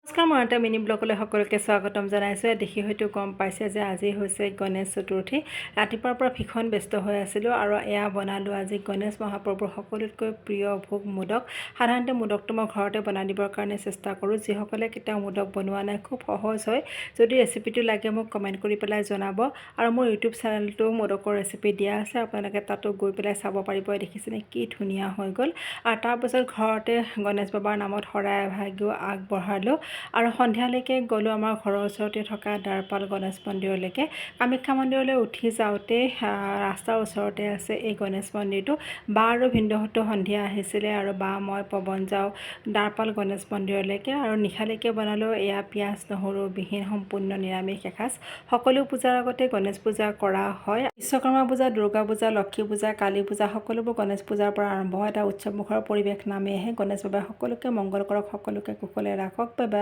নমস্কাৰ, মই এটা মিনি ব্লগলৈ সকলোকে স্বাগতম জনাইছোঁ। দেখি হয়তো গম পাইছে যে আজি হৈছে গণেশ চতুৰ্থী। ৰাতিপুৱাৰ পৰা ভীষণ ব্যস্ত হৈ আছিলোঁ আৰু এয়া বনালোঁ আজি গণেশ মহাপ্ৰভুৰ সকলোতকৈ প্ৰিয় ভোগ মোদক। সাধাৰণতে মোদকটো মই ঘৰতে বনাই দিবৰ কাৰণে চেষ্টা কৰোঁ। যিসকলে কেতিয়াও মোদক বনোৱা নাই, খুব সহজ হয়। যদি ৰেচিপিটো লাগে মোক কমেণ্ট কৰি পেলাই জনাব। আৰু মোৰ ইউটিউব চেনেলটো মোদকৰ ৰেচিপি দিয়া আছে, আপোনালোকে তাতো গৈ পেলাই চাব পাৰিব। দেখিছেনে কি ধুনীয়া হৈ গ'ল। আৰু তাৰপাছত ঘৰতে গণেশ বাবাৰ নামত শৰাই এভাগিও আগবঢ়ালোঁ। আৰু সন্ধিয়ালৈকে গ'লোঁ আমাৰ ঘৰৰ ওচৰতে থকা দাৰপাল গণেশ মন্দিৰলৈকে। কামাখ্যা মন্দিৰলৈ উঠি যাওঁতে ৰাস্তাৰ ওচৰতে আছে এই গণেশ মন্দিৰটো। বা আৰু ভিনদেউহঁতো সন্ধিয়া আহিছিলে আৰু বা মই পৱন যাওঁ দাৰপাল গণেশ মন্দিৰলৈকে। আৰু নিশালৈকে বনালোঁ এয়া পিঁয়াজ নহৰুবিহীন সম্পূৰ্ণ নিৰামিষ এসাঁজ। সকলো পূজাৰ আগতে গণেশ পূজা কৰা হয়। বিশ্বকৰ্মা পূজা, দুৰ্গা পূজা, লক্ষী পূজা, কালী পূজা সকলোবোৰ গণেশ পূজাৰ পৰা আৰম্ভ হয়। এটা উৎসৱমুখৰ পৰিৱেশ নামেহে গণেশ বাবাই সকলোকে মংগল কৰক, সকলোকে কুশলে ৰাখক। Bye bye.